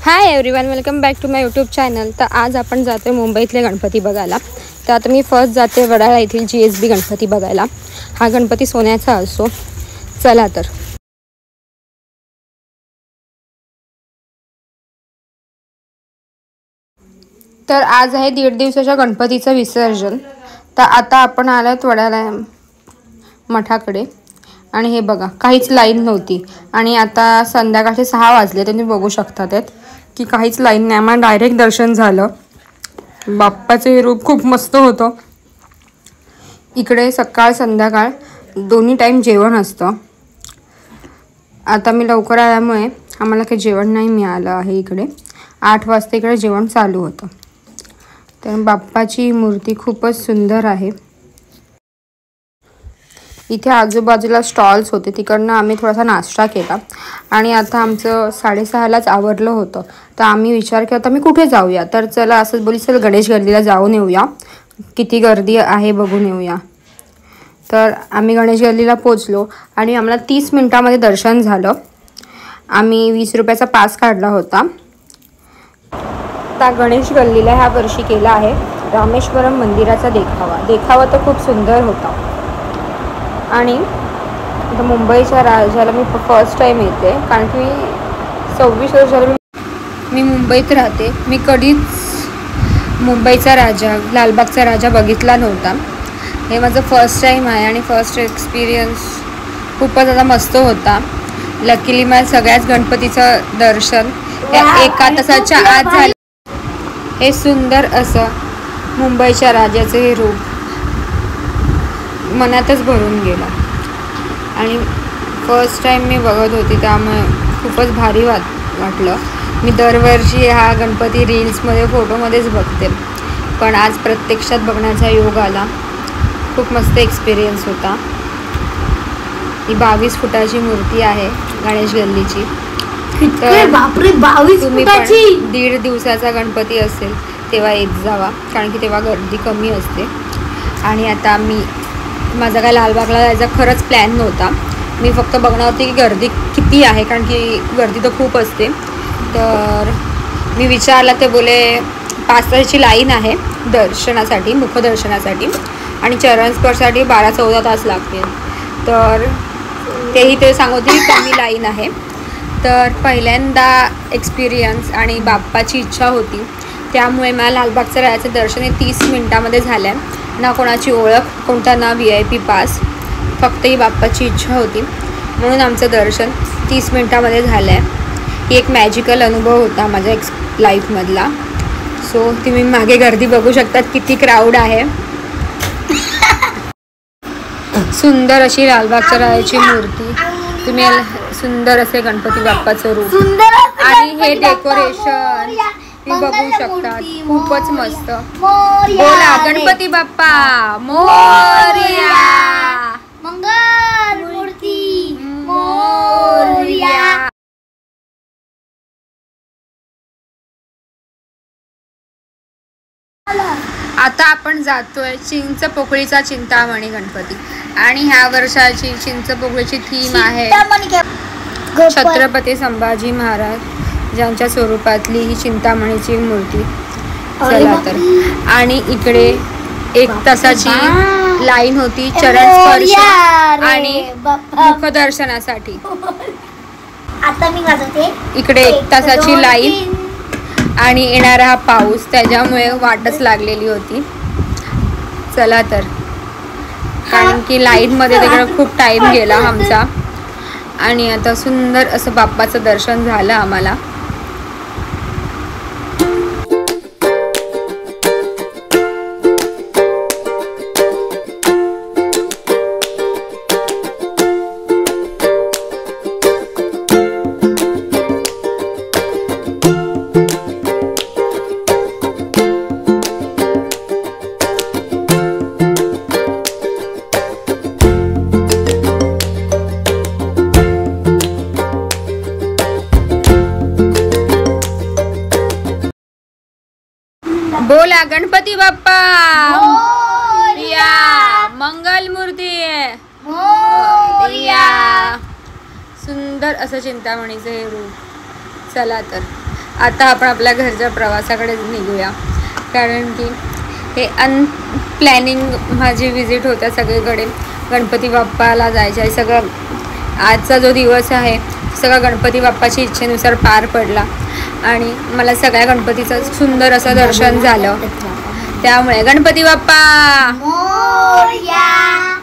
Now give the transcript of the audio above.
High everyone, welcome back to my YouTube channel. तर आज आपण जातो मुंबईतले गणपती बघायला। तर आता मी फर्स्ट जाते वडाळा येथील GSB गणपती बघायला। हा गणपती सोन्याचा असो। चला तर आज आहे 1.5 दिवसाच्या गणपतीचं विसर्जन। तर आता आपण आलोत वडाळा मठाकडे आणि हे बघा काहीच लाईन नव्हती आणि आता संध्याकाळचे 6 वाजले। तुम्ही बघू शकता त्यात की काहीच लाईन नाही, आम्हाला डायरेक्ट दर्शन झालं। बाप्पाचे रूप खूप मस्त होतं। इकडे सकाळ संध्याकाळ दोन्ही टाइम जेवण असतं। आता मी लवकर आल्यामुळे आम्हाला काही जेवण नाही मिळालं आहे। इकडे 8 वाजता इकडे जेवण चालू होतं। तर बाप्पाची मूर्ती खूपच सुंदर आहे। इथे आजूबाजूला स्टॉल्स होते, तिकडनं आम्ही थोडासा नाश्ता केला आणि आता आमचं 6:30लाच आवरलं होतं। तर आम्ही विचार केला तर मी कुठे जाऊया, तर चला असंच बोली चल गणेश गल्लीला जाऊन येऊया, किती गर्दी आहे बघून येऊया। तर आम्ही गणेश गल्लीला पोचलो आणि आम्हाला 30 मिनिटांमध्ये दर्शन झालं। आम्ही 20 रुपयाचा पास काढला होता। त्या गणेश गल्लीला ह्या वर्षी केला आहे रामेश्वरम मंदिराचा देखावा तर खूप सुंदर होता। आणि मुंबईच्या राजाला मी फर्स्ट टाइम येते, कारण की 26 वर्षाला मी मुंबईत राहते। मी कधीच मुंबईचा राजा, लालबागचा राजा बघितला नव्हता। हे माझं फर्स्ट टाइम आहे आणि फर्स्ट एक्सपिरियन्स खूपच आता मस्त होता। लकीली मला सगळ्याच गणपतीचं दर्शन एका तासाच्या आत झालं। हे सुंदर असं मुंबईच्या राजाचं हे रूप मनातच भरून गेला आणि फर्स्ट टाइम मी बघत होती, त्यामुळे खूपच भारी वाटलं। मी दरवर्षी हा गणपती रील्समध्ये फोटोमध्येच बघते, पण आज प्रत्यक्षात बघण्याचा योग आला। खूप मस्त एक्सपिरियन्स होता। ही 22 फुटाची मूर्ती आहे गणेश गल्लीची। तर बापरे 22 फुटाची! 1.5 दिवसाचा गणपती असेल तेव्हा येत जावा, कारण की तेव्हा गर्दी कमी असते। आणि आता माझा काय लालबागला जायचा खरंच प्लॅन नव्हता, मी फक्त बघणार होती की गर्दी किती आहे, कारण की गर्दी तर खूप असते। तर मी विचारलं, ते बोले 5 तासाची लाईन आहे दर्शनासाठी, मुखदर्शनासाठी, आणि चरणस्पर्शसाठी 12-14 तास लागतील। तर तेही ते सांगत होते की कमी लाईन आहे। तर पहिल्यांदा एक्सपिरियन्स आणि बाप्पाची इच्छा होती, त्यामुळे मला लालबागचं राजाचं दर्शन हे 30 मिनिटामध्ये झालं। ना कोणाची ओळख, कोणता ना VIP पास, फक्त ही बाप्पाची इच्छा होती म्हणून आमचं दर्शन 30 मिनिटामध्ये झालं आहे। ही एक मॅजिकल अनुभव होता माझ्या लाईफमधला। सो तुम्ही मागे गर्दी बघू शकतात, किती क्राऊड आहे। सुंदर अशी लालबागच्या राजाची मूर्ती, तुम्ही सुंदर असे गणपती बाप्पाचं रूप आणि हे डेकोरेशन तुम्ही बघू शकता, खूपच मस्त। बोला गणपती बाप्पा मोरया, मंगल मूर्ती मोरया। आता आपण जातोय चिंचपोकळीचा चिंतामणी गणपती, आणि ह्या वर्षाची चिंचपोकळीची थीम आहे छत्रपती संभाजी महाराज ज्यांच्या स्वरूपातली ही चिंतामणीची मूर्ती। चला तर, आणि इकडे 1 तासाची लाईन होती चरणस्पर्श आणि मुखदर्शनासाठी। आता मी वाजवते। इकडे 1 तासाची लाईन आणि येणारा हा पाऊस, त्याच्यामुळे वाटच लागलेली होती। चला तर, कारण की लाईनमध्ये तिकडे खूप टाईम गेला आमचा, आणि आता सुंदर असं बाप्पाचं दर्शन झालं आम्हाला। बोला गणपती बाप्पा मोरया, मंगल मूर्ती मोरया। सुंदर असं चिंतामणीचं हे रूप। चला तर, आता आपण आपल्या घरच्या प्रवासाकडे निघूया, कारण की हे प्लॅनिंग माझी विजिट होत्या सगळीकडे. गणपती बाप्पाला जायचं आहे. सगळं आजचा जो दिवस आहे सगळा गणपती बाप्पाची इच्छेनुसार पार पडला आणि मला सगळ्या गणपतीचं सुंदर असं दर्शन झालं. त्यामुळे गणपती बाप्पा मोरया.